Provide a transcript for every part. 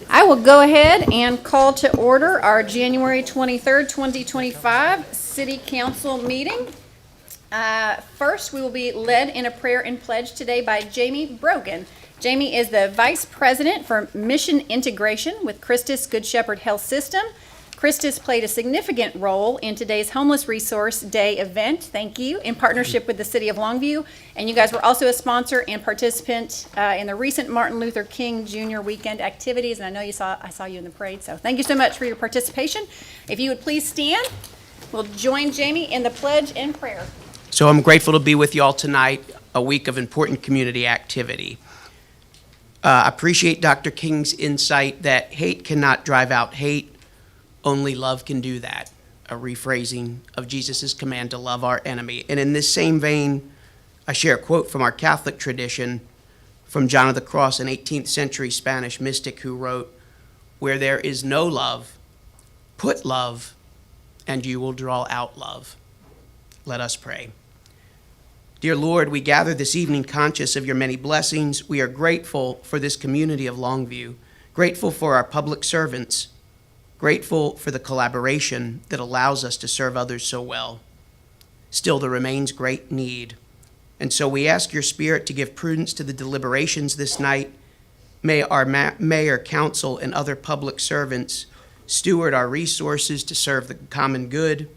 I will go ahead and call to order our January 23rd, 2025 City Council meeting. First, we will be led in a prayer and pledge today by Jamie Brogan. Jamie is the Vice President for Mission Integration with Christus Good Shepherd Health System. Christus played a significant role in today's Homeless Resource Day event, thank you, in partnership with the City of Longview. And you guys were also a sponsor and participant in the recent Martin Luther King Jr. weekend activities. And I know I saw you in the parade, so thank you so much for your participation. If you would please stand, we'll join Jamie in the pledge and prayer. So I'm grateful to be with you all tonight, a week of important community activity. I appreciate Dr. King's insight that hate cannot drive out hate. Only love can do that, a rephrasing of Jesus' command to love our enemy. And in this same vein, I share a quote from our Catholic tradition from John of the Cross, an 18th century Spanish mystic who wrote, "Where there is no love, put love, and you will draw out love." Let us pray. Dear Lord, we gather this evening conscious of your many blessings. We are grateful for this community of Longview, grateful for our public servants, grateful for the collaboration that allows us to serve others so well. Still, there remains great need. And so we ask your Spirit to give prudence to the deliberations this night. May our mayor, council, and other public servants steward our resources to serve the common good,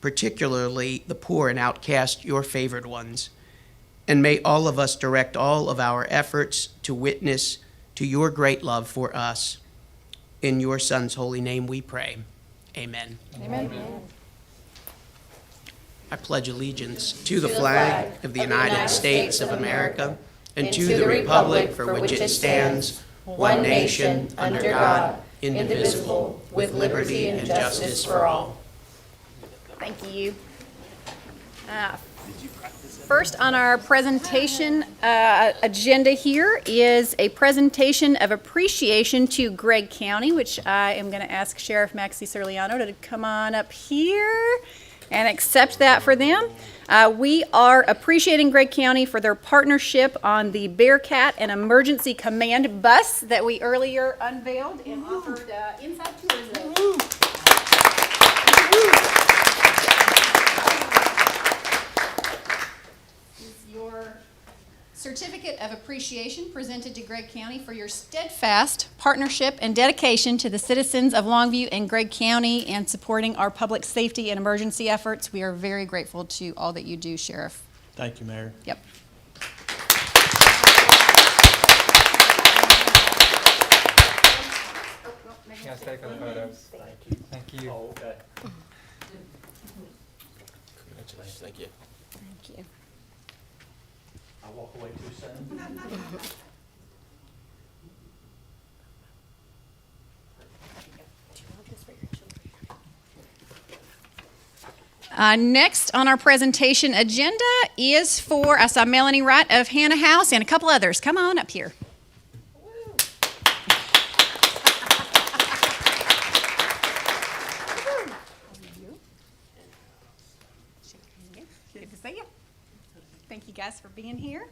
particularly the poor and outcast, your favored ones. And may all of us direct all of our efforts to witness to your great love for us. In your Son's holy name we pray. Amen. Amen. I pledge allegiance to the flag of the United States of America and to the republic for which it stands, one nation, under God, indivisible, with liberty and justice for all. Thank you. First on our presentation agenda here is a presentation of appreciation to Gregg County, which I am going to ask Sheriff Maxie Cirliano to come on up here and accept that for them. We are appreciating Gregg County for their partnership on the Bearcat and Emergency Command bus that we earlier unveiled and offered inside tours of. Your certificate of appreciation presented to Gregg County for your steadfast partnership and dedication to the citizens of Longview and Gregg County and supporting our public safety and emergency efforts. We are very grateful to all that you do, Sheriff. Thank you, Mayor. Yep. You guys take a photo. Thank you. Thank you. Oh, okay. Congratulations. Thank you. Thank you. I walk away too soon. Next on our presentation agenda is for, I saw Melanie Wright of Hannah House and a couple others. Come on up here. Good to see you. Thank you guys for being here.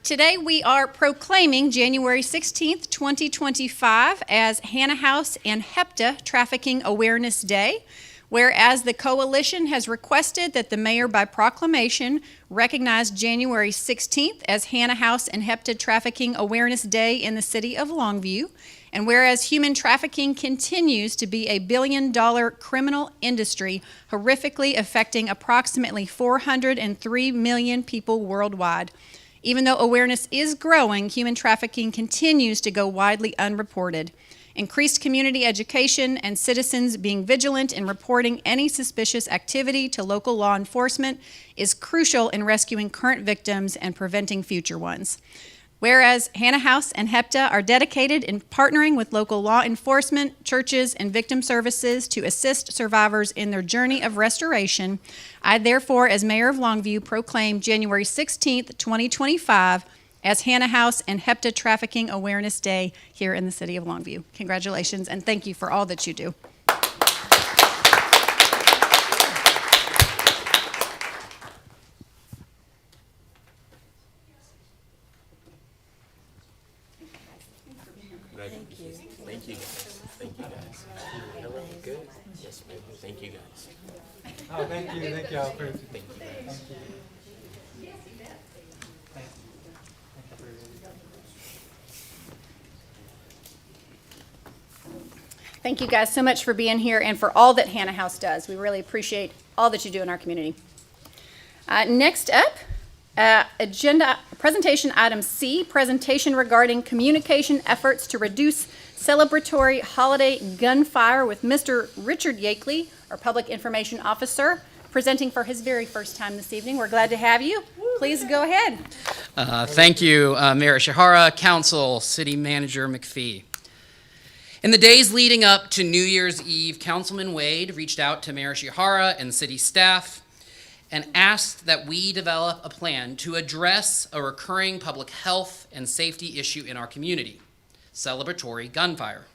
Today we are proclaiming January 16th, 2025 as Hannah House and HEPTA Trafficking Awareness Day, whereas the coalition has requested that the mayor by proclamation recognize January 16th as Hannah House and HEPTA Trafficking Awareness Day in the city of Longview, and whereas human trafficking continues to be a billion-dollar criminal industry horrifically affecting approximately 403 million people worldwide. Even though awareness is growing, human trafficking continues to go widely unreported. Increased community education and citizens being vigilant in reporting any suspicious activity to local law enforcement is crucial in rescuing current victims and preventing future ones. Whereas Hannah House and HEPTA are dedicated in partnering with local law enforcement, churches, and victim services to assist survivors in their journey of restoration, I therefore, as Mayor of Longview, proclaim January 16th, 2025 as Hannah House and HEPTA Trafficking Awareness Day here in the city of Longview. Congratulations, and thank you for all that you do. Thank you guys. Thank you guys. Hello, good. Yes, baby. Thank you guys. Oh, thank you. Thank you all for Thank you guys. Thank you guys so much for being here and for all that Hannah House does. We really appreciate all that you do in our community. Next up, agenda presentation item C, presentation regarding communication efforts to reduce celebratory holiday gunfire with Mr. Richard Yakeley, our Public Information Officer, presenting for his very first time this evening. We're glad to have you. Please go ahead. Thank you, Mayor Ishihara, Council, City Manager McPhee. In the days leading up to New Year's Eve, Councilman Wade reached out to Mayor Ishihara and city staff and asked that we develop a plan to address a recurring public health and safety issue in our community, celebratory gunfire.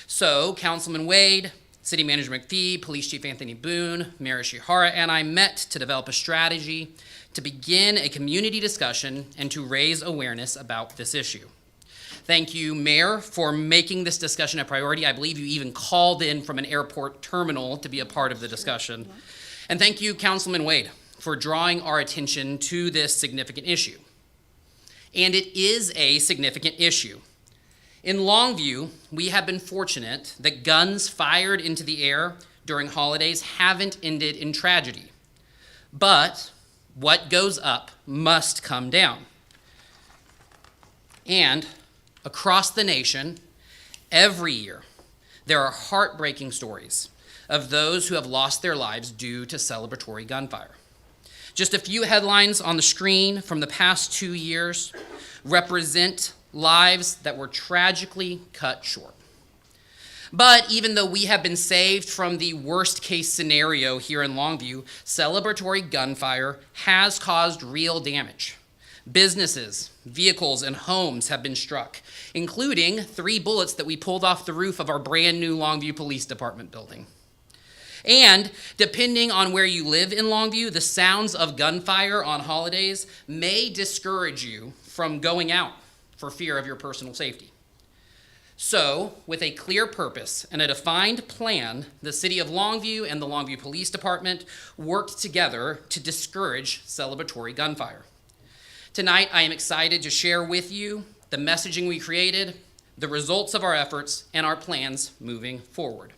So Councilman Wade, City Manager McPhee, Police Chief Anthony Boone, Mayor Ishihara, and I met to develop a strategy to begin a community discussion and to raise awareness about this issue. Thank you, Mayor, for making this discussion a priority. I believe you even called in from an airport terminal to be a part of the discussion. And thank you, Councilman Wade, for drawing our attention to this significant issue. And it is a significant issue. In Longview, we have been fortunate that guns fired into the air during holidays haven't ended in tragedy. But what goes up must come down. And across the nation, every year, there are heartbreaking stories of those who have lost their lives due to celebratory gunfire. Just a few headlines on the screen from the past 2 years represent lives that were tragically cut short. But even though we have been saved from the worst case scenario here in Longview, celebratory gunfire has caused real damage. Businesses, vehicles, and homes have been struck, including 3 bullets that we pulled off the roof of our brand new Longview Police Department building. And depending on where you live in Longview, the sounds of gunfire on holidays may discourage you from going out for fear of your personal safety. So, with a clear purpose and a defined plan, the City of Longview and the Longview Police Department worked together to discourage celebratory gunfire. Tonight, I am excited to share with you the messaging we created, the results of our efforts, and our plans moving forward.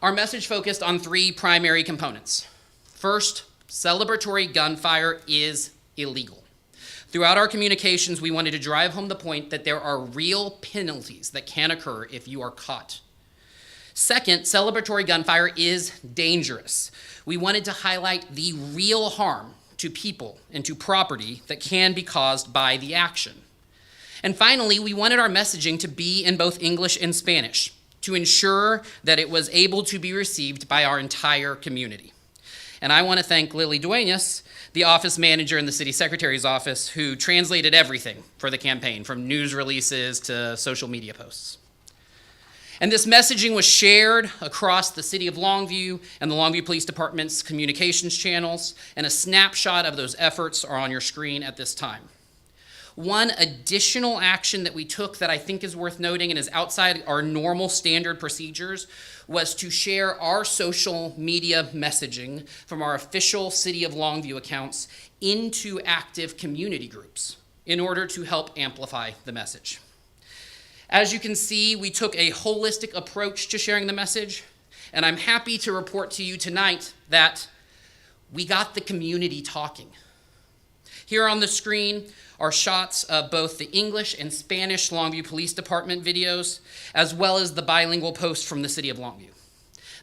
Our message focused on 3 primary components. First, celebratory gunfire is illegal. Throughout our communications, we wanted to drive home the point that there are real penalties that can occur if you are caught. Second, celebratory gunfire is dangerous. We wanted to highlight the real harm to people and to property that can be caused by the action. And finally, we wanted our messaging to be in both English and Spanish to ensure that it was able to be received by our entire community. And I want to thank Lily Duenas, the office manager in the city secretary's office, who translated everything for the campaign, from news releases to social media posts. And this messaging was shared across the City of Longview and the Longview Police Department's communications channels, and a snapshot of those efforts are on your screen at this time. One additional action that we took that I think is worth noting and is outside our normal standard procedures was to share our social media messaging from our official City of Longview accounts into active community groups in order to help amplify the message. As you can see, we took a holistic approach to sharing the message, and I'm happy to report to you tonight that we got the community talking. Here on the screen are shots of both the English and Spanish Longview Police Department videos, as well as the bilingual post from the City of Longview.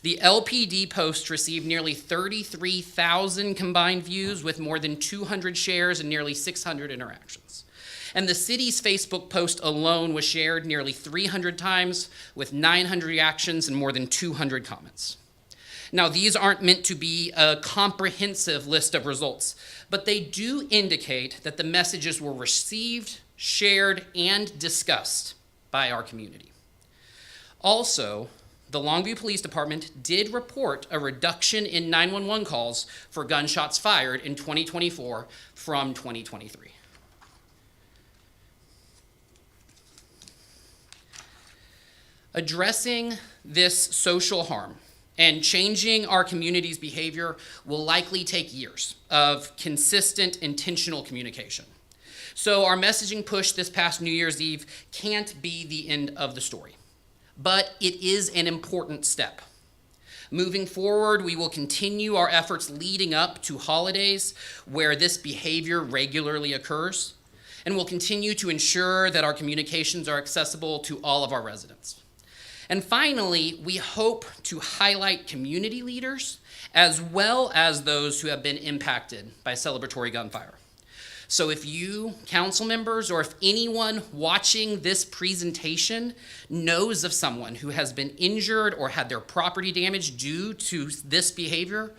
The LPD post received nearly 33,000 combined views with more than 200 shares and nearly 600 interactions. And the city's Facebook post alone was shared nearly 300 times with 900 reactions and more than 200 comments. Now, these aren't meant to be a comprehensive list of results, but they do indicate that the messages were received, shared, and discussed by our community. Also, the Longview Police Department did report a reduction in 911 calls for gunshots fired in 2024 from 2023. Addressing this social harm and changing our community's behavior will likely take years of consistent, intentional communication. So our messaging push this past New Year's Eve can't be the end of the story, but it is an important step. Moving forward, we will continue our efforts leading up to holidays where this behavior regularly occurs, and we'll continue to ensure that our communications are accessible to all of our residents. And finally, we hope to highlight community leaders as well as those who have been impacted by celebratory gunfire. So if you, council members, or if anyone watching this presentation knows of someone who has been injured or had their property damaged due to this behavior,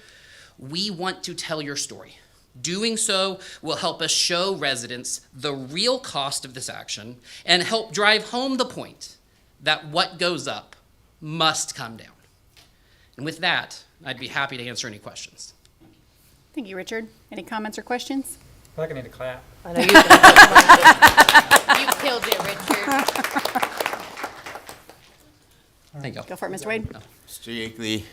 we want to tell your story. Doing so will help us show residents the real cost of this action and help drive home the point that what goes up must come down. And with that, I'd be happy to answer any questions. Thank you, Richard. Any comments or questions? I feel like I need to clap. I know you killed it, Richard. Thank you. Go for it, Mr. Wade. Mr. Yeakley,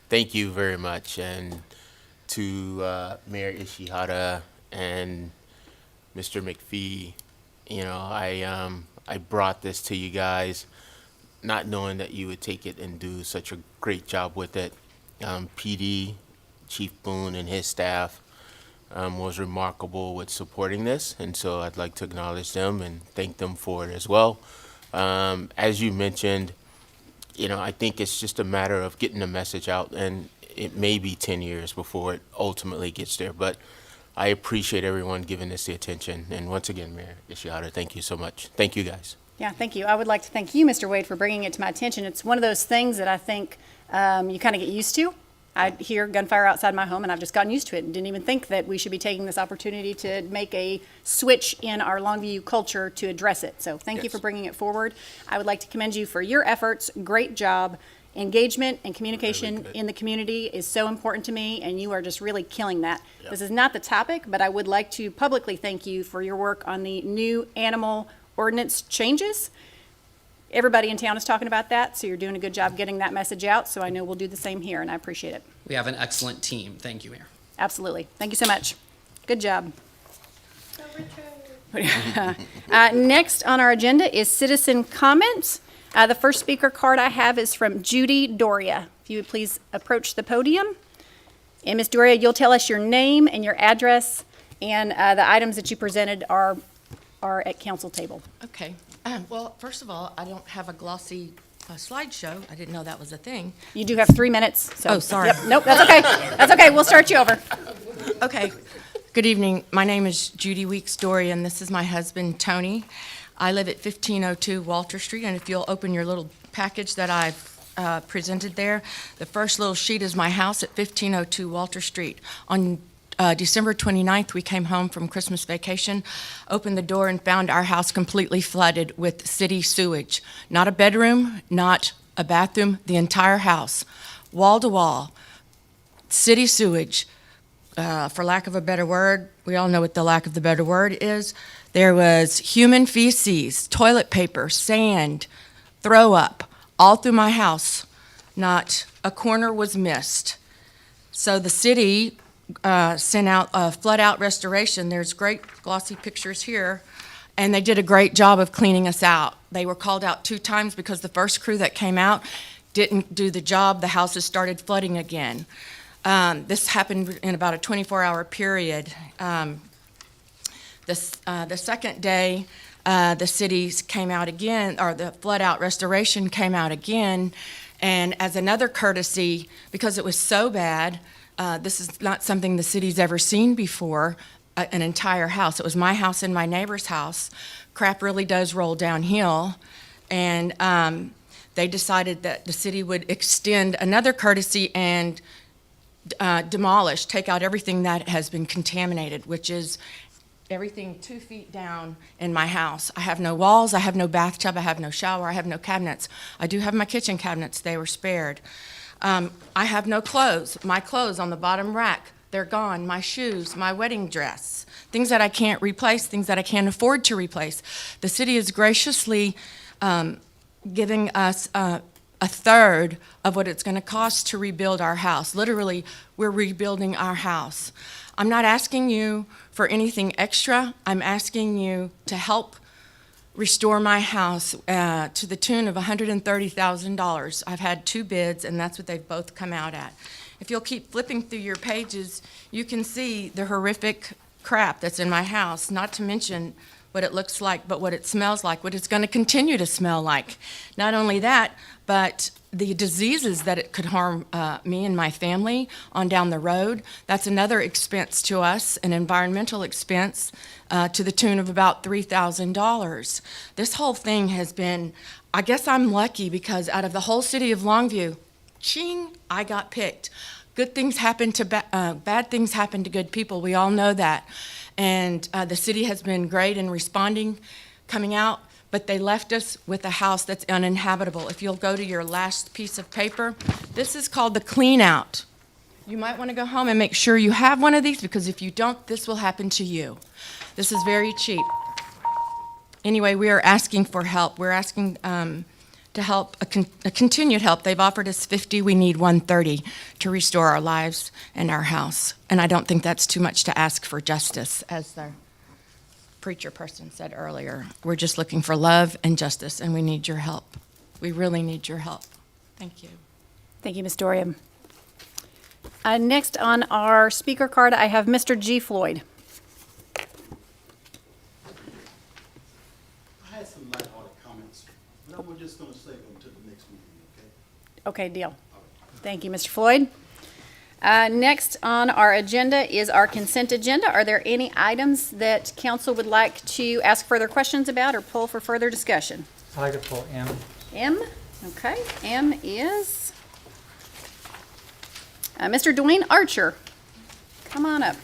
thank you very much. And to Mayor Ishihara and Mr. McPhee, you know, I brought this to you guys not knowing that you would take it and do such a great job with it. PD, Chief Boone and his staff was remarkable with supporting this, and so I'd like to acknowledge them and thank them for it as well. As you mentioned, you know, I think it's just a matter of getting the message out, and it may be 10 years before it ultimately gets there, but I appreciate everyone giving this the attention. And once again, Mayor Ishihara, thank you so much. Thank you, guys. Yeah, thank you. I would like to thank you, Mr. Wade, for bringing it to my attention. It's one of those things that I think you kind of get used to. I hear gunfire outside my home, and I've just gotten used to it and didn't even think that we should be taking this opportunity to make a switch in our Longview culture to address it. So thank you for bringing it forward. I would like to commend you for your efforts. Great job. Engagement and communication in the community is so important to me, and you are just really killing that. Yep. This is not the topic, but I would like to publicly thank you for your work on the new animal ordinance changes. Everybody in town is talking about that, so you're doing a good job getting that message out, so I know we'll do the same here, and I appreciate it. We have an excellent team. Thank you, Mayor. Absolutely. Thank you so much. Good job. Next on our agenda is citizen comments. The first speaker card I have is from Judy Doria. If you would please approach the podium. And Ms. Doria, you'll tell us your name and your address, and the items that you presented are at council table. Okay. Well, first of all, I don't have a glossy slideshow. I didn't know that was a thing. You do have 3 minutes. So. Oh, sorry. Yep. Nope, that's okay. That's okay. We'll start you over. Okay. Good evening. My name is Judy Weeks Dory, and this is my husband, Tony. I live at 1502 Walter Street, and if you'll open your little package that I've presented there, the first little sheet is my house at 1502 Walter Street. On December 29th, we came home from Christmas vacation, opened the door, and found our house completely flooded with city sewage. Not a bedroom, not a bathroom, the entire house, wall to wall, city sewage. For lack of a better word, we all know what the lack of the better word is. There was human feces, toilet paper, sand, throw up, all through my house. Not a corner was missed. So the city sent out a flood out restoration. There's great glossy pictures here, and they did a great job of cleaning us out. They were called out 2 times because the first crew that came out didn't do the job. The houses started flooding again. This happened in about a 24-hour period. The second day, the cities came out again, or the flood out restoration came out again, and as another courtesy, because it was so bad, this is not something the city's ever seen before, an entire house. It was my house and my neighbor's house. Crap really does roll downhill, and they decided that the city would extend another courtesy and demolish, take out everything that has been contaminated, which is everything 2 feet down in my house. I have no walls, I have no bathtub, I have no shower, I have no cabinets. I do have my kitchen cabinets, they were spared. I have no clothes. My clothes on the bottom rack, they're gone. My shoes, my wedding dress, things that I can't replace, things that I can't afford to replace. The city has graciously giving us a third of what it's going to cost to rebuild our house. Literally, we're rebuilding our house. I'm not asking you for anything extra. I'm asking you to help restore my house to the tune of $130,000. I've had 2 bids, and that's what they've both come out at. If you'll keep flipping through your pages, you can see the horrific crap that's in my house, not to mention what it looks like, but what it smells like, what it's going to continue to smell like. Not only that, but the diseases that it could harm me and my family on down the road. That's another expense to us, an environmental expense to the tune of about $3,000. This whole thing has been, I guess I'm lucky because out of the whole city of Longview, ching, I got picked. Good things happen to bad things happen to good people. We all know that. And the city has been great in responding, coming out, but they left us with a house that's uninhabitable. If you'll go to your last piece of paper, this is called the clean out. You might want to go home and make sure you have one of these, because if you don't, this will happen to you. This is very cheap. Anyway, we are asking for help. We're asking to help, a continued help. They've offered us 50, we need 130 to restore our lives and our house. And I don't think that's too much to ask for justice, as the preacher person said earlier. We're just looking for love and justice, and we need your help. We really need your help. Thank you. Thank you, Ms. Dorian. Next on our speaker card, I have Mr. G. Floyd. I had some lighthearted comments, but I'm just going to save them to the next meeting, okay? Okay, deal. Thank you, Mr. Floyd. Next on our agenda is our consent agenda. Are there any items that council would like to ask further questions about or pull for further discussion? I like to pull M. M, okay. M is Mr. Dwayne Archer. Come on up.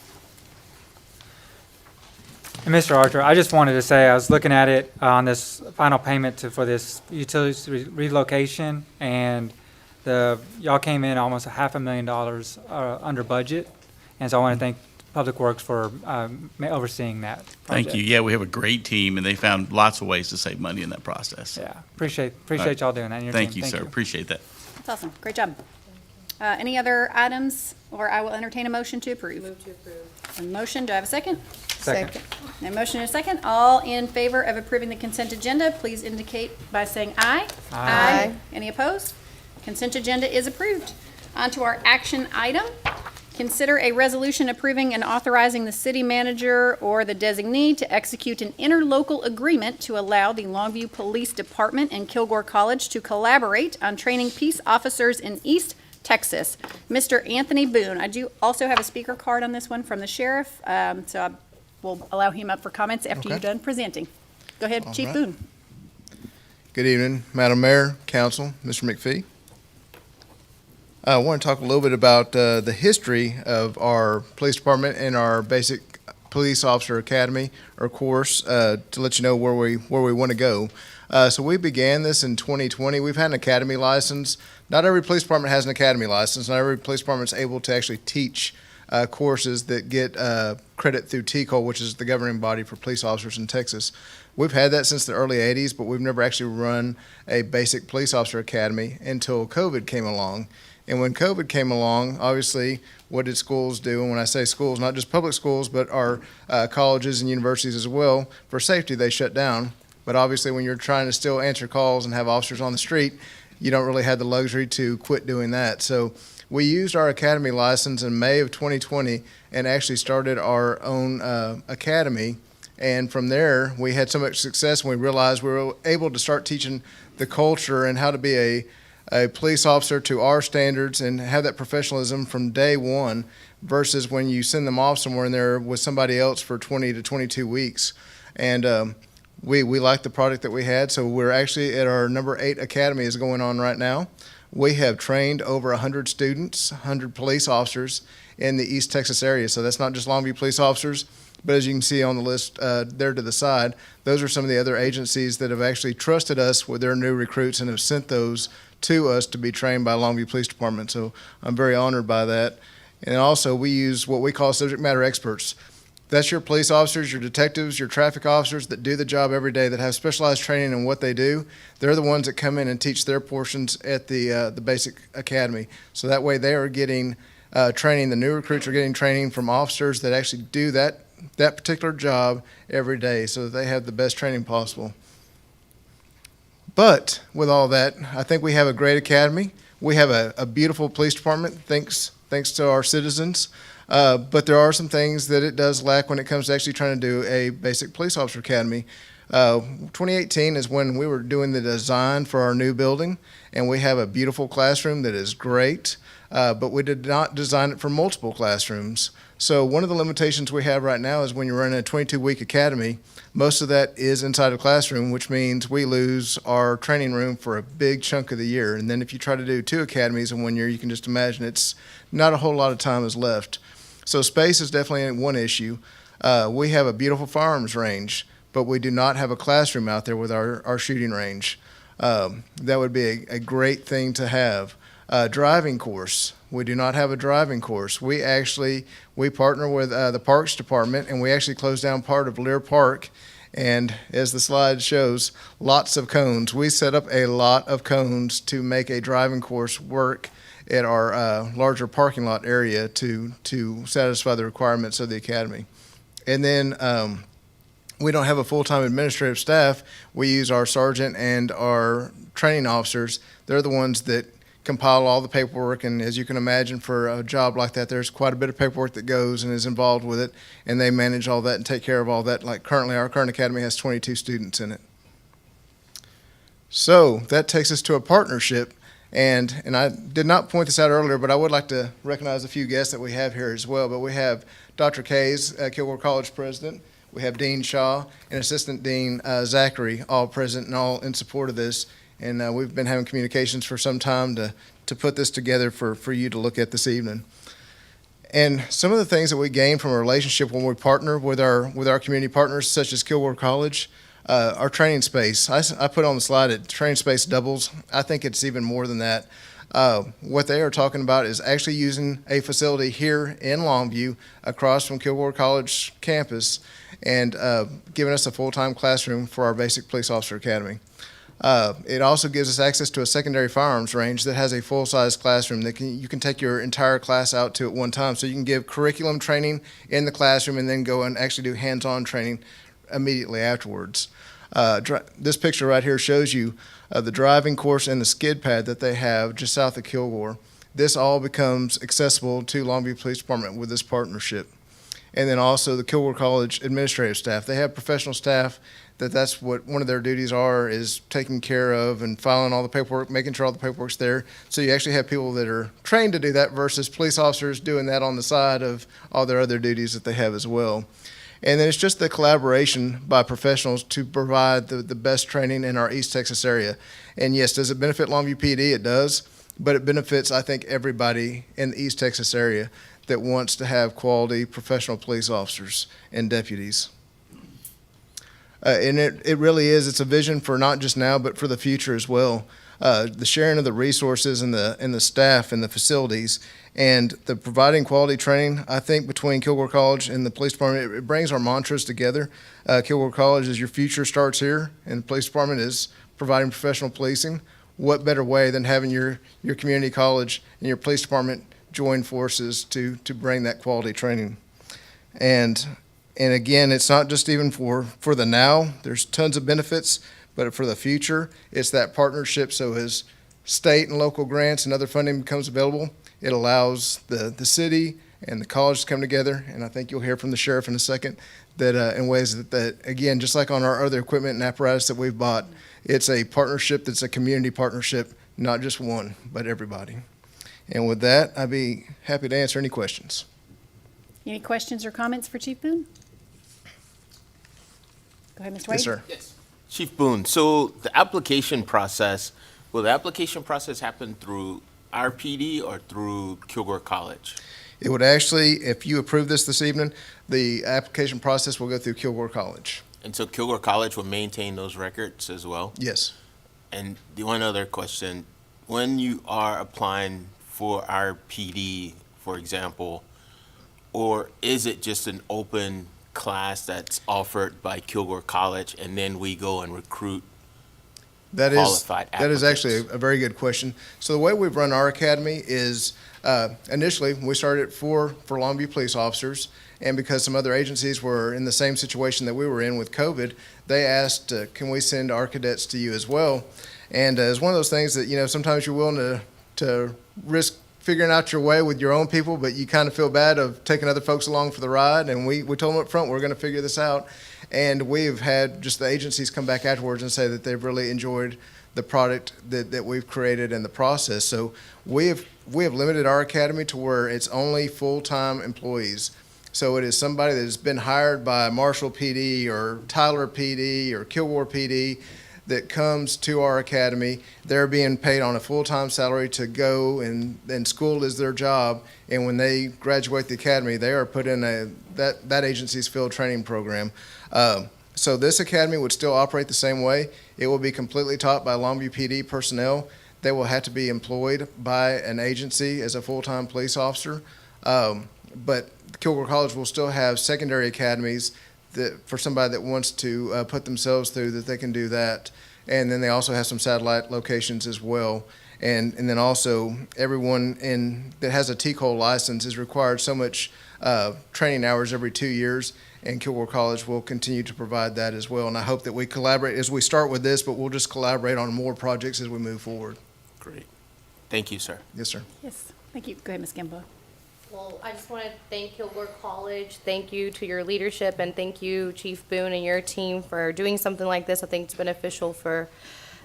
And Mr. Archer, I just wanted to say, I was looking at it on this final payment for this utilities relocation, and y'all came in almost $500,000 under budget, and so I want to thank Public Works for overseeing that project. Thank you. Yeah, we have a great team, and they found lots of ways to save money in that process. Yeah, appreciate y'all doing that. And your Thank team. you, sir. Appreciate that. That's awesome. Great job. Any other items, or I will entertain a motion to approve? Move to approve. A motion, do I have a second? Second. A motion and a second. All in favor of approving the consent agenda, please indicate by saying aye. Aye. Any opposed? Consent agenda is approved. On to our action item. Consider a resolution approving and authorizing the city manager or the designee to execute an interlocal agreement to allow the Longview Police Department and Kilgore College to collaborate on training peace officers in East Texas. Mr. Anthony Boone. I do also have a speaker card on this one from the sheriff, so I will allow him up for comments after you're done presenting. Go ahead, Chief Boone. Good evening, Madam Mayor, Council, Mr. McPhee. I want to talk a little bit about the history of our police department and our basic police officer academy or course to let you know where we want to go. So we began this in 2020. We've had an academy license. Not every police department has an academy license. Not every police department is able to actually teach courses that get credit through TCOL, which is the governing body for police officers in Texas. We've had that since the early 80s, but we've never actually run a basic police officer academy until COVID came along. And when COVID came along, obviously, what did schools do? And when I say schools, not just public schools, but our colleges and universities as well, for safety, they shut down. But obviously, when you're trying to still answer calls and have officers on the street, you don't really have the luxury to quit doing that. So we used our academy license in May of 2020 and actually started our own academy. And from there, we had so much success, and we realized we were able to start teaching the culture and how to be a police officer to our standards and have that professionalism from day one versus when you send them off somewhere and they're with somebody else for 20 to 22 weeks. And we liked the product that we had, so we're actually at our number 8 academy is going on right now. We have trained over 100 students, 100 police officers in the East Texas area. So that's not just Longview police officers, but as you can see on the list there to the side, those are some of the other agencies that have actually trusted us with their new recruits and have sent those to us to be trained by Longview Police Department. So I'm very honored by that. And also we use what we call subject matter experts. That's your police officers, your detectives, your traffic officers that do the job every day, that have specialized training in what they do. They're the ones that come in and teach their portions at the basic academy. So that way they are getting training. The new recruits are getting training from officers that actually do that particular job every day, so that they have the best training possible. But with all that, I think we have a great academy. We have a beautiful police department, thanks to our citizens. But there are some things that it does lack when it comes to actually trying to do a basic police officer academy. 2018 is when we were doing the design for our new building, and we have a beautiful classroom that is great, but we did not design it for multiple classrooms. So one of the limitations we have right now is when you're running a 22-week academy, most of that is inside a classroom, which means we lose our training room for a big chunk of the year. And then if you try to do 2 academies in 1 year, you can just imagine it's not a whole lot of time is left. So space is definitely one issue. We have a beautiful firearms range, but we do not have a classroom out there with our shooting range. That would be a great thing to have. Driving course. We do not have a driving course. We partner with the Parks Department, and we actually closed down part of Lear Park. And as the slide shows, lots of cones. We set up a lot of cones to make a driving course work at our larger parking lot area to satisfy the requirements of the academy. And then we don't have a full-time administrative staff. We use our sergeant and our training officers. They're the ones that compile all the paperwork, and as you can imagine, for a job like that, there's quite a bit of paperwork that goes and is involved with it, and they manage all that and take care of all that. Like currently, our current academy has 22 students in it. So that takes us to a partnership, and I did not point this out earlier, but I would like to recognize a few guests that we have here as well. But we have Dr. Kays, Kilgore College president. We have Dean Shaw and Assistant Dean Zachary, all present and all in support of this. And we've been having communications for some time to put this together for you to look at this evening. And some of the things that we gain from a relationship when we partner with our community partners, such as Kilgore College, our training space. I put on the slide that training space doubles. I think it's even more than that. What they are talking about is actually using a facility here in Longview across from Kilgore College campus and giving us a full-time classroom for our basic police officer academy. It also gives us access to a secondary firearms range that has a full-size classroom that you can take your entire class out to at one time. So you can give curriculum training in the classroom and then go and actually do hands-on training immediately afterwards. This picture right here shows you the driving course and the skid pad that they have just south of Kilgore. This all becomes accessible to Longview Police Department with this partnership. And then also the Kilgore College administrative staff. They have professional staff that's what one of their duties is taking care of and filing all the paperwork, making sure all the paperwork's there. So you actually have people that are trained to do that versus police officers doing that on the side of all their other duties that they have as well. And then it's just the collaboration by professionals to provide the best training in our East Texas area. And yes, does it benefit Longview PD? It does, but it benefits, I think, everybody in the East Texas area that wants to have quality professional police officers and deputies. And it really is, it's a vision for not just now, but for the future as well. The sharing of the resources and the staff and the facilities and the providing quality training, I think between Kilgore College and the police department, it brings our mantras together. Kilgore College is your future starts here, and the police department is providing professional policing. What better way than having your community college and your police department join forces to bring that quality training? And again, it's not just even for the now. There's tons of benefits, but for the future, it's that partnership. So as state and local grants and other funding becomes available, it allows the city and the college to come together. And I think you'll hear from the sheriff in a second that in ways that, again, just like on our other equipment and apparatus that we've bought, it's a partnership that's a community partnership, not just one, but everybody. And with that, I'd be happy to answer any questions. Any questions or comments for Chief Boone? Go ahead, Mr. Wade. Yes, sir. Yes. Chief Boone, so the application process, will the application process happen through RPD or through Kilgore College? It would actually, if you approve this evening, the application process will go through Kilgore College. And so Kilgore College will maintain those records as well? Yes. And the one other question, when you are applying for RPD, for example, or is it just an open class that's offered by Kilgore College, and then we go and recruit That qualified is actually applicants? a very good question. So the way we've run our academy is, initially, we started it for Longview police officers, and because some other agencies were in the same situation that we were in with COVID, they asked, can we send our cadets to you as well? And it's one of those things that, sometimes you're willing to risk figuring out your way with your own people, but you kind of feel bad of taking other folks along for the ride. And we told them up front, we're going to figure this out. And we've had just the agencies come back afterwards and say that they've really enjoyed the product that we've created and the process. So we have limited our academy to where it's only full-time employees. So it is somebody that has been hired by Marshall PD or Tyler PD or Kilgore PD that comes to our academy. They're being paid on a full-time salary to go, and school is their job. And when they graduate the academy, they are put in that agency's field training program. So this academy would still operate the same way. It will be completely taught by Longview PD personnel. They will have to be employed by an agency as a full-time police officer. But Kilgore College will still have secondary academies that for somebody that wants to put themselves through, that they can do that. And then they also have some satellite locations as well. And then also everyone that has a TCOL license is required so much training hours every 2 years, and Kilgore College will continue to provide that as well. And I hope that we collaborate as we start with this, but we'll just collaborate on more projects as we move forward. Great. Thank you, sir. Yes, sir. Yes, thank you. Go ahead, Ms. Gamboa. Well, I just want to thank Kilgore College. Thank you to your leadership, and thank you, Chief Boone, and your team for doing something like this. I think it's beneficial for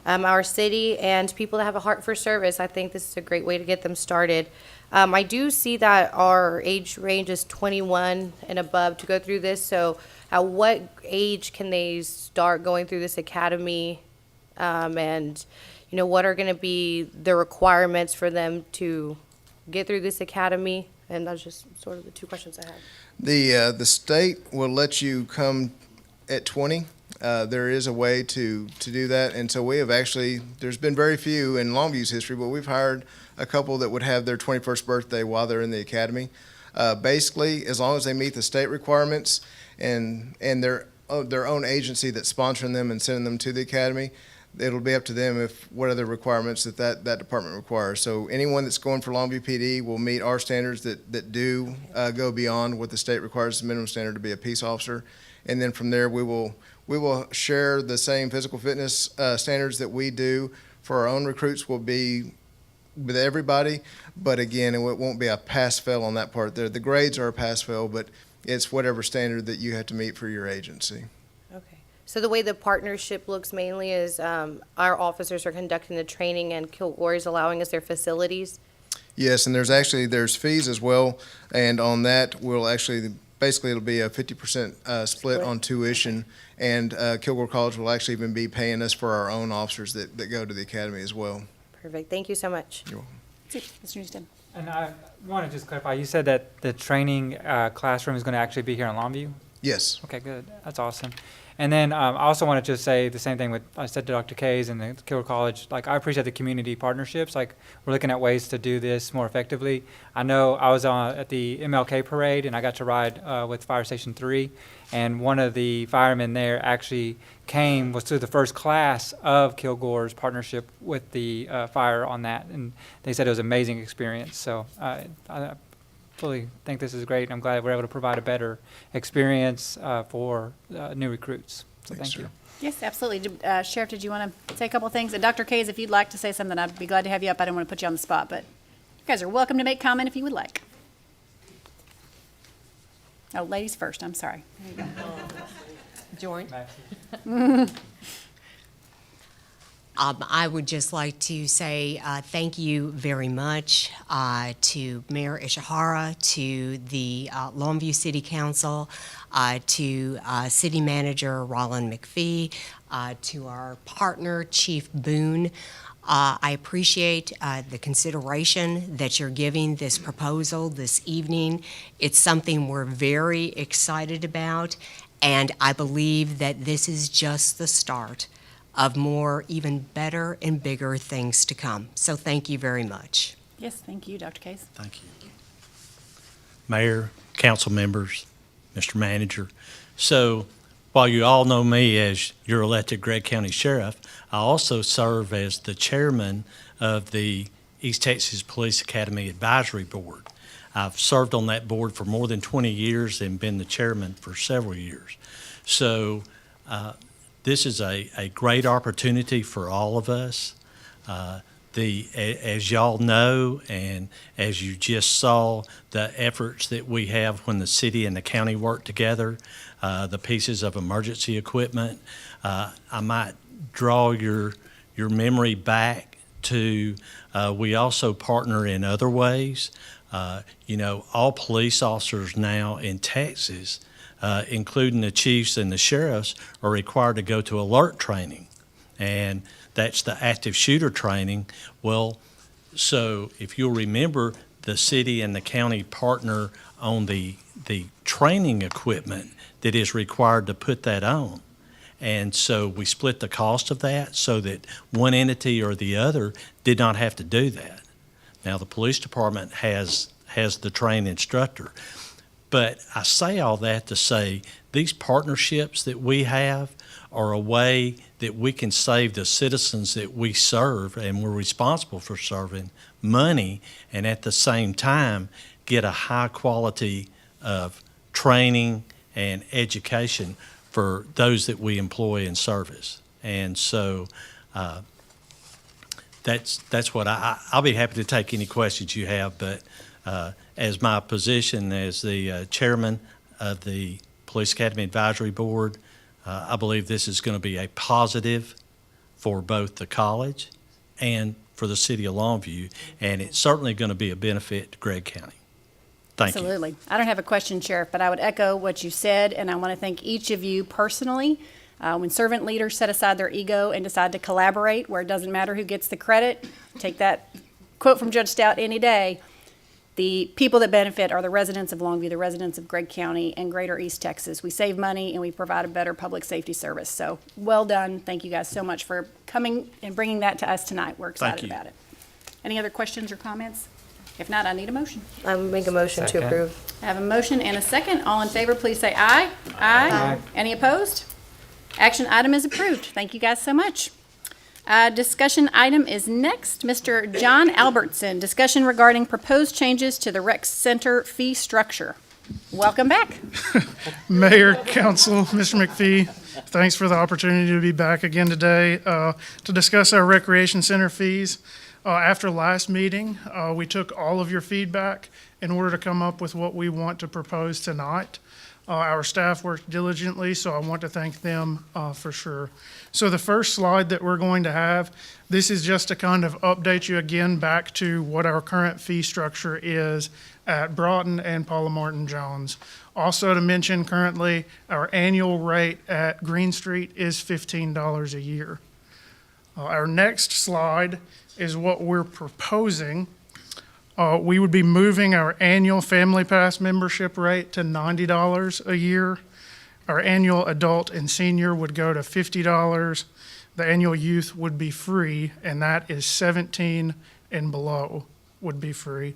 our city and people that have a heart for service. I think this is a great way to get them started. I do see that our age range is 21 and above to go through this. So at what age can they start going through this academy? And, what are going to be the requirements for them to get through this academy? And that's just sort of the two questions I had. The state will let you come at 20. There is a way to do that. And so we have actually, there's been very few in Longview's history, but we've hired a couple that would have their 21st birthday while they're in the academy. Basically, as long as they meet the state requirements and their own agency that's sponsoring them and sending them to the academy, it'll be up to them what other requirements that department requires. So anyone that's going for Longview PD will meet our standards that do go beyond what the state requires as a minimum standard to be a peace officer. And then from there, we will share the same physical fitness standards that we do for our own recruits will be with everybody. But again, it won't be a pass-fail on that part there. The grades are a pass-fail, but it's whatever standard that you have to meet for your agency. Okay. So the way the partnership looks mainly is our officers are conducting the training and Kilgore is allowing us their facilities? Yes, and there's fees as well. And on that, basically it'll be a 50% split on tuition. And Kilgore College will actually even be paying us for our own officers that go to the academy as well. Perfect. Thank you so much. You're welcome. Mr. Newsted. And I want to just clarify, you said that the training classroom is going to actually be here in Longview? Yes. Okay, good. That's awesome. And then I also wanted to say the same thing I said to Dr. Kays and the Kilgore College. Like, I appreciate the community partnerships. Like, we're looking at ways to do this more effectively. I know I was at the MLK parade, and I got to ride with Fire Station 3. And one of the firemen there actually was through the first class of Kilgore's partnership with the fire on that. And they said it was an amazing experience. So I fully think this is great, and I'm glad we're able to provide a better experience for new recruits. So Thanks, thank you. Yes, absolutely. Sheriff, did you want to say a couple things? And Dr. Kays, if you'd like to say something, I'd be glad to have you up. I don't want to put you on the spot, but you guys are welcome to make comment if you would like. Oh, ladies first. I'm sorry. There you go. Join. I would just like to say thank you very much to Mayor Ishihara, to the Longview City Council, to City Manager Roland McPhee, to our partner Chief Boone. I appreciate the consideration that you're giving this proposal this evening. It's something we're very excited about, and I believe that this is just the start of more, even better and bigger things to come. So thank you very much. Yes, thank you, Dr. Kays. Thank you. Mayor, council members, Mr. Manager. So while you all know me as your elected Gregg County Sheriff, I also serve as the chairman of the East Texas Police Academy Advisory Board. I've served on that board for more than 20 years and been the chairman for several years. So this is a great opportunity for all of us. As y'all know, and as you just saw, the efforts that we have when the city and the county work together, the pieces of emergency equipment. I might draw your memory back to, we also partner in other ways. All police officers now in Texas, including the chiefs and the sheriffs, are required to go to alert training. And that's the active shooter training. Well, so if you'll remember, the city and the county partner on the training equipment that is required to put that on. And so we split the cost of that so that one entity or the other did not have to do that. Now, the police department has the trained instructor. But I say all that to say these partnerships that we have are a way that we can save the citizens that we serve and we're responsible for serving money, and at the same time get a high quality of training and education for those that we employ in service. And so that's what I'll be happy to take any questions you have, but as my position as the chairman of the Police Academy Advisory Board, I believe this is going to be a positive for both the college and for the city of Longview, and it's certainly going to be a benefit to Gregg County. Thank you. Absolutely. I don't have a question, Sheriff, but I would echo what you said, and I want to thank each of you personally. When servant leaders set aside their ego and decide to collaborate, where it doesn't matter who gets the credit, take that quote from Judge Stout any day, the people that benefit are the residents of Longview, the residents of Gregg County and greater East Texas. We save money and we provide a better public safety service. So well done. Thank you guys so much for coming and bringing that to us tonight. We're excited about it. Any other questions or comments? If not, I need a motion. I would make a motion to approve. I have a motion and a second. All in favor, please say aye. Aye. Any opposed? Action item is approved. Thank you guys so much. Discussion item is next. Mr. John Albertson, discussion regarding proposed changes to the rec center fee structure. Welcome back. Mayor, Council, Mr. McPhee, thanks for the opportunity to be back again today to discuss our recreation center fees. After last meeting, we took all of your feedback in order to come up with what we want to propose tonight. Our staff worked diligently, so I want to thank them for sure. So the first slide that we're going to have, this is just to kind of update you again back to what our current fee structure is at Broughton and Paula Martin Jones. Also to mention, currently our annual rate at Green Street is $15 a year. Our next slide is what we're proposing. We would be moving our annual Family Pass membership rate to $90 a year. Our annual adult and senior would go to $50. The annual youth would be free, and that is 17 and below would be free.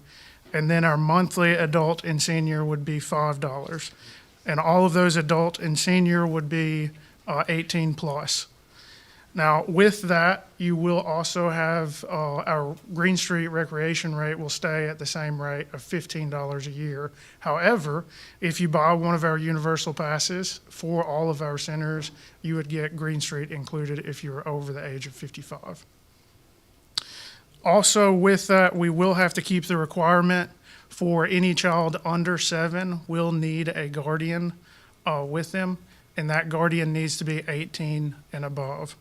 And then our monthly adult and senior would be $5. And all of those adult and senior would be 18 plus. Now, with that, you will also have our Green Street recreation rate will stay at the same rate of $15 a year. However, if you buy one of our universal passes for all of our centers, you would get Green Street included if you're over the age of 55. Also, with that, we will have to keep the requirement for any child under 7 will need a guardian with them, and that guardian needs to be 18 and above.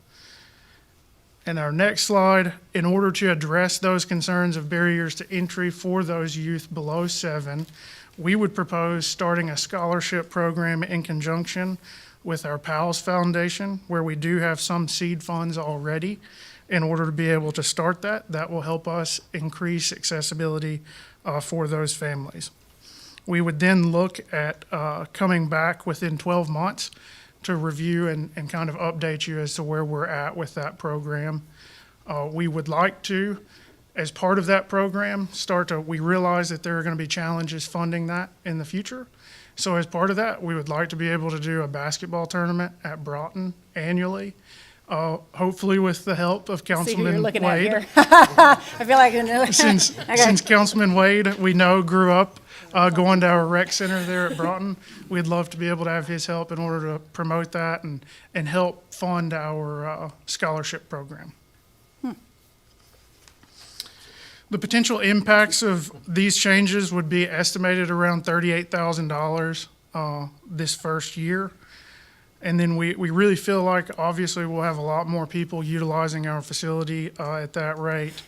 And our next slide, in order to address those concerns of barriers to entry for those youth below 7, we would propose starting a scholarship program in conjunction with our PALS Foundation, where we do have some seed funds already. In order to be able to start that, that will help us increase accessibility for those families. We would then look at coming back within 12 months to review and kind of update you as to where we're at with that program. We would like to, as part of that program, we realize that there are going to be challenges funding that in the future. So as part of that, we would like to be able to do a basketball tournament at Broughton annually, hopefully with the help of See who you're Councilman looking at Wade. here. I feel like I know. Since Councilman Wade, we know, grew up going to our rec center there at Broughton, we'd love to be able to have his help in order to promote that and help fund our scholarship program. The potential impacts of these changes would be estimated around $38,000 this first year. And then we really feel like, obviously, we'll have a lot more people utilizing our facility at that rate.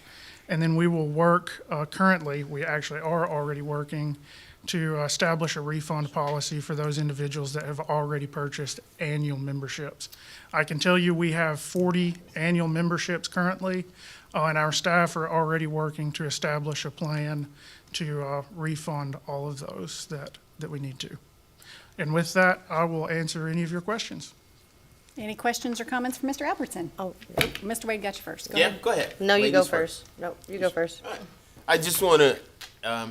And then we will work, currently, we actually are already working to establish a refund policy for those individuals that have already purchased annual memberships. I can tell you we have 40 annual memberships currently, and our staff are already working to establish a plan to refund all of those that we need to. And with that, I will answer any of your questions. Any questions or comments for Mr. Albertson? Oh, Mr. Wade got you first. Go Yeah, ahead. go ahead. no, you go Ladies first. No, you go first. I just want to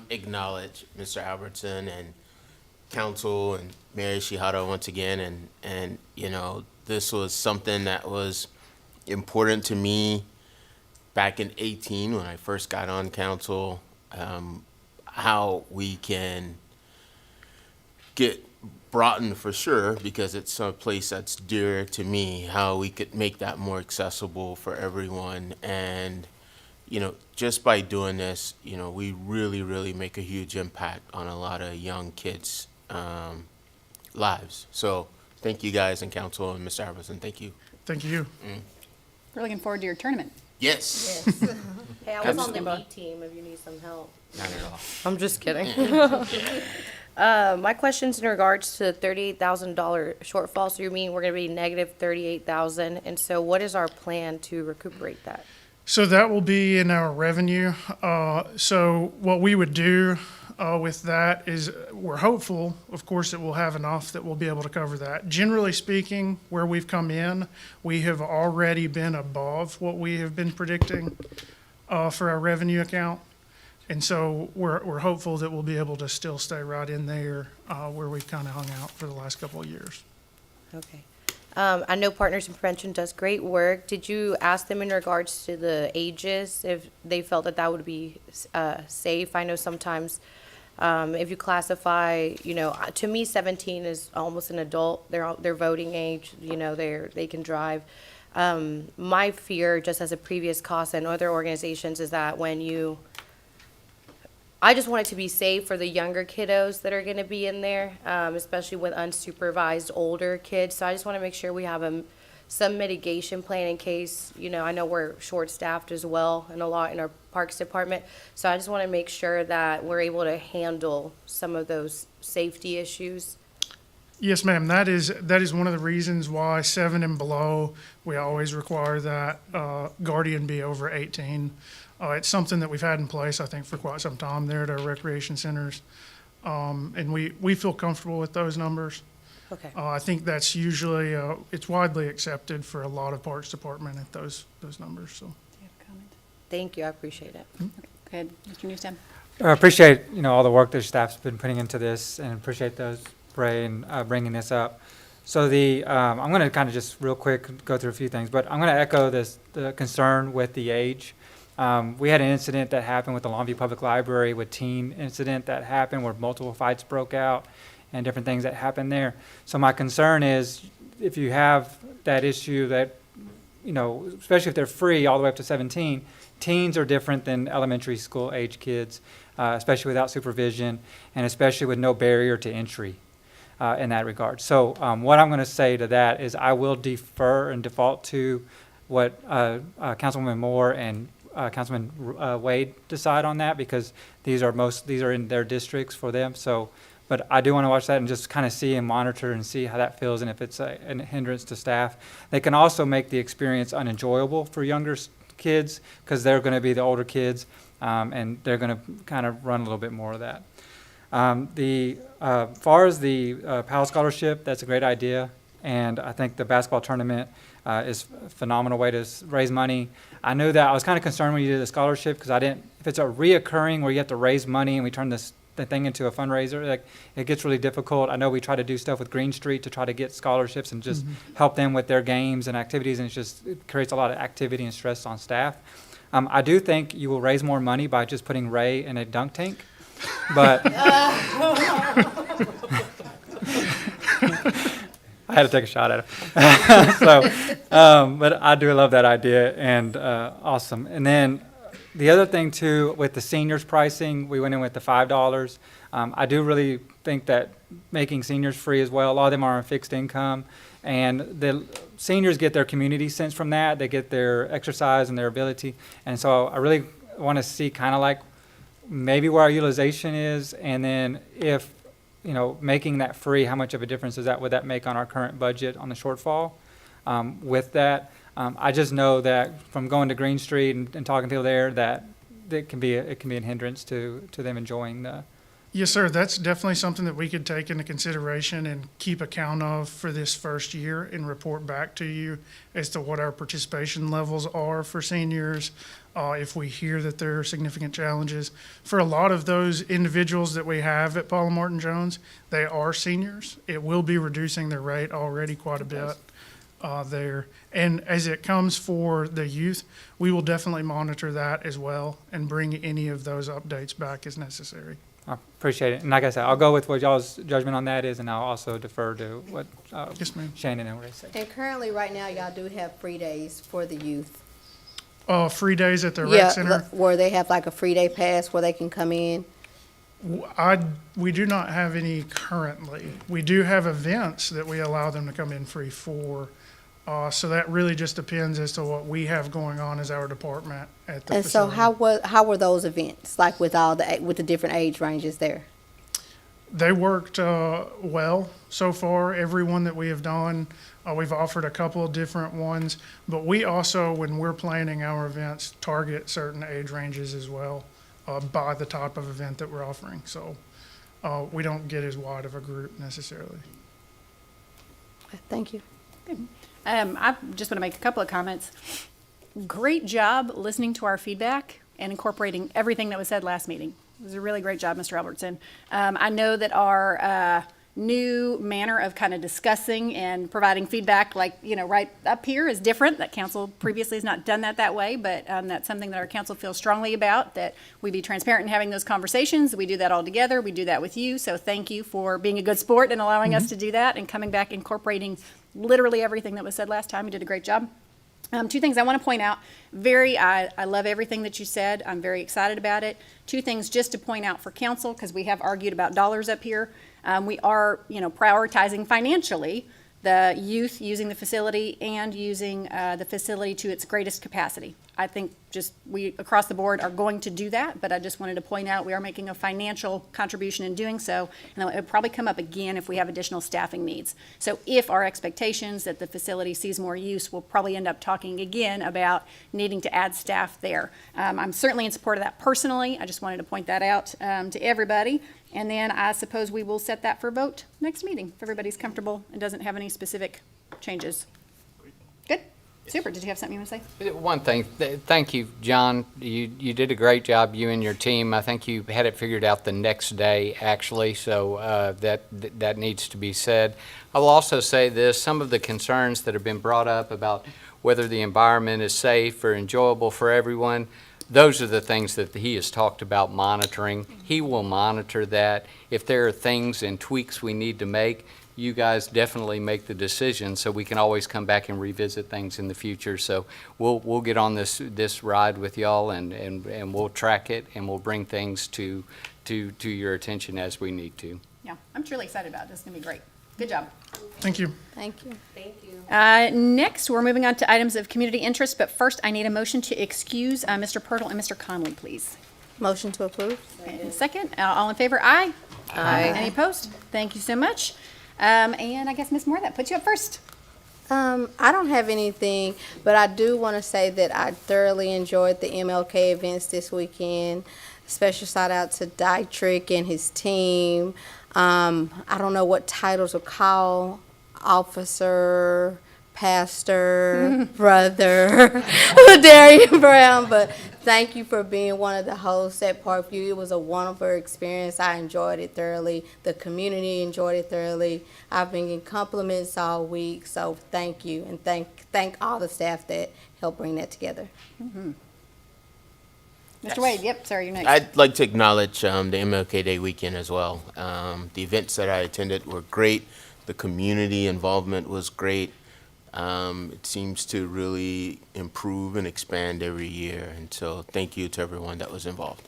acknowledge Mr. Albertson and council and Mayor Ishihara once again. And you know, this was something that was important to me back in 18 when I first got on council, how we can get Broughton for sure, because it's a place that's dear to me, how we could make that more accessible for everyone. And, you know, just by doing this, you know, we really, really make a huge impact on a lot of young kids' lives. So thank you guys and council and Mr. Albertson, thank you. Thank you. We're looking forward to your tournament. Yes. Hey, I was on the Absolutely. B team if you need some help. Not at all. I'm just kidding. My question's in regards to the $38,000 shortfall. So you mean we're gonna be negative 38,000, and so what is our plan to recuperate that? So that will be in our revenue. So what we would do with that is, we're hopeful, of course, that we'll have enough that we'll be able to cover that. Generally speaking, where we've come in, we have already been above what we have been predicting for our revenue account. And so we're hopeful that we'll be able to still stay right in there where we've kind of hung out for the last couple of years. Okay. I know Partners in Prevention does great work. Did you ask them in regards to the ages, if they felt that that would be safe? I know sometimes if you classify, you know, to me, 17 is almost an adult. They're voting age, you know, they can drive. My fear, just as a previous cost and other organizations, is that I just want it to be safe for the younger kiddos that are going to be in there, especially with unsupervised older kids. So I just want to make sure we have some mitigation plan in case, you know, I know we're short-staffed as well and a lot in our Parks Department. So I just want to make sure that we're able to handle some of those safety issues. Yes, ma'am. That is one of the reasons why 7 and below, we always require that guardian be over 18. It's something that we've had in place, I think, for quite some time there at our recreation centers. And we feel comfortable with those numbers. Okay. I think that's usually, it's widely accepted for a lot of Parks Department at those numbers, so. Do you have a comment? Thank you. I appreciate it. Go ahead, Mr. Newsome. I appreciate, you know, all the work that staff's been putting into this, and appreciate those, Ray, and bringing this up. So I'm going to kind of just real quick go through a few things, but I'm going to echo the concern with the age. We had an incident that happened with the Longview Public Library, with teen incident that happened where multiple fights broke out and different things that happened there. So my concern is, if you have that issue that, you know, especially if they're free all the way up to 17, teens are different than elementary school age kids, especially without supervision and especially with no barrier to entry in that regard. So what I'm going to say to that is I will defer and default to what Councilwoman Moore and Councilman Wade decide on that, because these are in their districts for them. So, but I do want to watch that and just kind of see and monitor and see how that feels, and if it's a hindrance to staff. They can also make the experience unenjoyable for younger kids, because they're going to be the older kids, and they're going to kind of run a little bit more of that. Far as the PAL scholarship, that's a great idea, and I think the basketball tournament is a phenomenal way to raise money. I knew that I was kind of concerned when you did the scholarship, because if it's a reoccurring where you have to raise money and we turn this the thing into a fundraiser. Like, it gets really difficult. I know we try to do stuff with Green Street to try to get scholarships and just help them with their games and activities, and it creates a lot of activity and stress on staff. I do think you will raise more money by just putting Ray in a dunk tank, but I had to take a shot at it. But I do love that idea, and awesome. And then the other thing too, with the seniors pricing, we went in with the $5. I do really think that making seniors free as well. A lot of them are on fixed income, and the seniors get their community sense from that. They get their exercise and their ability, and so I really want to see kind of like maybe where our utilization is, and then if, you know, making that free, how much of a difference would that make on our current budget on the shortfall? With that, I just know that from going to Green Street and talking to people there, that it can be a hindrance to them enjoying the. Yes, sir. That's definitely something that we could take into consideration and keep account of for this first year and report back to you as to what our participation levels are for seniors. If we hear that there are significant challenges. For a lot of those individuals that we have at Paula Martin Jones, they are seniors. It will be reducing their rate already quite a bit there. And as it comes for the youth, we will definitely monitor that as well and bring any of those updates back as necessary. I appreciate it. And like I said, I'll go with what y'all's judgment on that is, and I'll also defer to what Yes, ma'am. Shannon and Ray said. And currently, right now, y'all do have free days for the youth. Free days at the rec center. Where they have like a free day pass where they can come in. We do not have any currently. We do have events that we allow them to come in free for. So that really just depends as to what we have going on as our department at the And facility. so how were those events, like with the different age ranges there? They worked well so far. Every one that we have done, we've offered a couple of different ones. But we also, when we're planning our events, target certain age ranges as well by the type of event that we're offering. So we don't get as wide of a group necessarily. Thank you. I just want to make a couple of comments. Great job listening to our feedback and incorporating everything that was said last meeting. It was a really great job, Mr. Albertson. I know that our new manner of kind of discussing and providing feedback, like, you know, right up here is different. That council previously has not done that way, but that's something that our council feels strongly about, that we be transparent in having those conversations. We do that all together. We do that with you. So thank you for being a good sport and allowing us to do that and coming back, incorporating literally everything that was said last time. You did a great job. Two things I want to point out. I love everything that you said. I'm very excited about it. Two things just to point out for council, because we have argued about dollars up here. We are, prioritizing financially the youth using the facility and using the facility to its greatest capacity. I think just we across the board are going to do that, but I just wanted to point out we are making a financial contribution in doing so, and it'll probably come up again if we have additional staffing needs. So if our expectations that the facility sees more use, we'll probably end up talking again about needing to add staff there. I'm certainly in support of that personally. I just wanted to point that out to everybody. And then I suppose we will set that for vote next meeting if everybody's comfortable and doesn't have any specific changes. Good? Super. Did you have something you want to say? One thing, thank you, John. You did a great job, you and your team. I think you had it figured out the next day, actually, so that needs to be said. I will also say this, some of the concerns that have been brought up about whether the environment is safe or enjoyable for everyone, those are the things that he has talked about monitoring. He will monitor that. If there are things and tweaks we need to make, you guys definitely make the decision so we can always come back and revisit things in the future. So we'll get on this ride with y'all and we'll track it and we'll bring things to your attention as we need to. Yeah, I'm truly excited about it. This is going to be great. Good job. Thank you. Thank you. Thank you. Next, we're moving on to items of community interest, but first I need a motion to excuse Mr. Pirtle and Mr. Conley, please. Motion to approve. And second, all in favor, aye? Aye. Any opposed? Thank you so much. And I guess, Ms. Moore, that puts you up first. I don't have anything, but I do want to say that I thoroughly enjoyed the MLK events this weekend. Special shout out to Dietrich and his team. I don't know what titles are called. Officer, pastor, brother, Darian Brown, but thank you for being one of the hosts at Parkview. It was a wonderful experience. I enjoyed it thoroughly. The community enjoyed it thoroughly. I've been getting compliments all week, so thank you, and thank all the staff that helped bring that together. Mr. Wade, yep, sorry, you're next. I'd like to acknowledge the MLK Day weekend as well. The events that I attended were great. The community involvement was great. It seems to really improve and expand every year. And so thank you to everyone that was involved.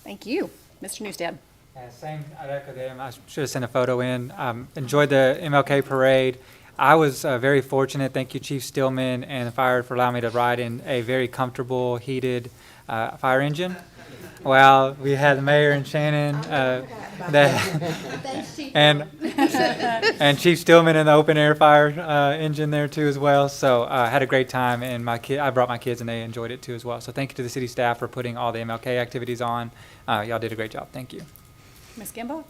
Thank you. Mr. Newstead. Yeah, same, I'd echo them. I should have sent a photo in. Enjoyed the MLK parade. I was very fortunate, thank you Chief Stillman and the fire for allowing me to ride in a very comfortable, heated fire engine. Well, we had the mayor and Shannon, and Chief Stillman in the open air fire engine there too as well. So I had a great time, and I brought my kids and they enjoyed it too as well. So thank you to the city staff for putting all the MLK activities on. Y'all did a great job. Thank you. Ms. Gimbel?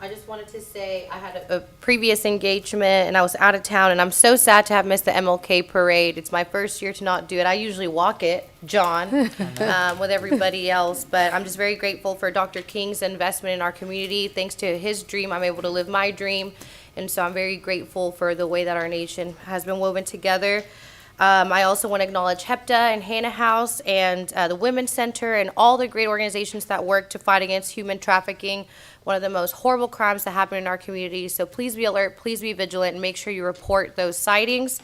I just wanted to say I had a previous engagement and I was out of town, and I'm so sad to have missed the MLK parade. It's my first year to not do it. I usually walk it, John, with everybody else, but I'm just very grateful for Dr. King's investment in our community. Thanks to his dream, I'm able to live my dream, and so I'm very grateful for the way that our nation has been woven together. I also want to acknowledge HEPTA and Hannah House and the Women's Center and all the great organizations that work to fight against human trafficking, one of the most horrible crimes that happen in our community. So please be alert, please be vigilant, and make sure you report those sightings.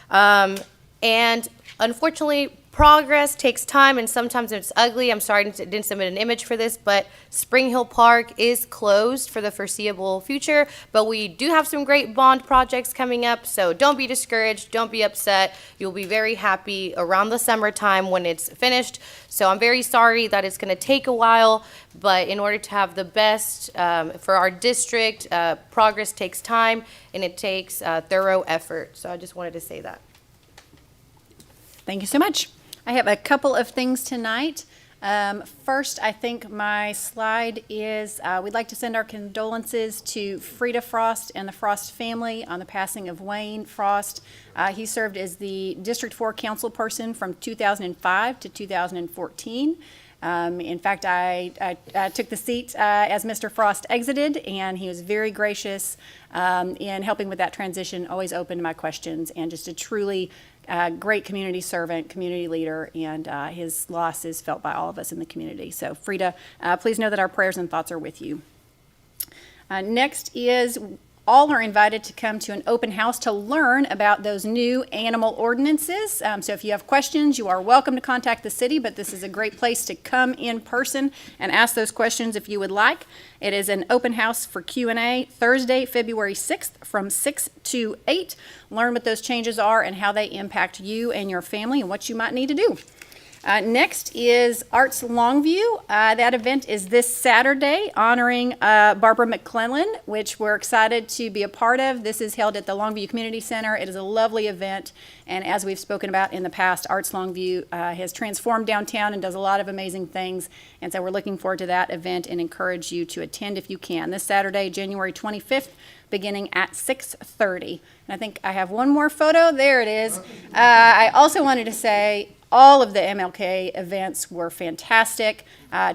And unfortunately, progress takes time, and sometimes it's ugly. I'm sorry I didn't submit an image for this, but Spring Hill Park is closed for the foreseeable future, but we do have some great bond projects coming up, so don't be discouraged, don't be upset. You'll be very happy around the summertime when it's finished. So I'm very sorry that it's going to take a while, but in order to have the best for our district, progress takes time, and it takes thorough effort. So I just wanted to say that. Thank you so much. I have a couple of things tonight. First, I think my slide is we'd like to send our condolences to Frida Frost and the Frost family on the passing of Wayne Frost. He served as the District 4 council person from 2005 to 2014. In fact, I took the seat as Mr. Frost exited, and he was very gracious in helping with that transition, always open to my questions, and just a truly great community servant, community leader, and his loss is felt by all of us in the community. So Frida, please know that our prayers and thoughts are with you. Next is all are invited to come to an open house to learn about those new animal ordinances. So if you have questions, you are welcome to contact the city, but this is a great place to come in person and ask those questions if you would like. It is an open house for Q&A Thursday, February 6th from 6 to 8. Learn what those changes are and how they impact you and your family and what you might need to do. Next is Arts Longview. That event is this Saturday honoring Barbara McClellan, which we're excited to be a part of. This is held at the Longview Community Center. It is a lovely event, and as we've spoken about in the past, Arts Longview has transformed downtown and does a lot of amazing things, and so we're looking forward to that event and encourage you to attend if you can. This Saturday, January 25th, beginning at 6:30. And I think I have one more photo. There it is. I also wanted to say all of the MLK events were fantastic.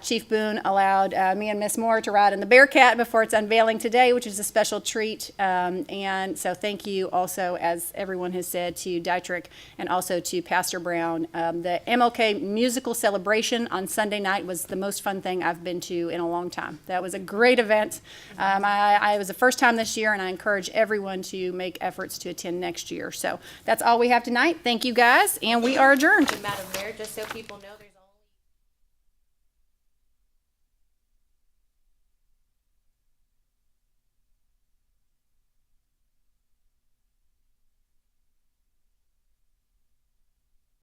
Chief Boone allowed me and Miss Moore to ride in the Bearcat before its unveiling today, which is a special treat. And so thank you also, as everyone has said, to Dietrich and also to Pastor Brown. The MLK musical celebration on Sunday night was the most fun thing I've been to in a long time. That was a great event. It was the first time this year, and I encourage everyone to make efforts to attend next year. So that's all we have tonight. Thank you, guys, and we are adjourned. Madam Mayor, just so people know, there's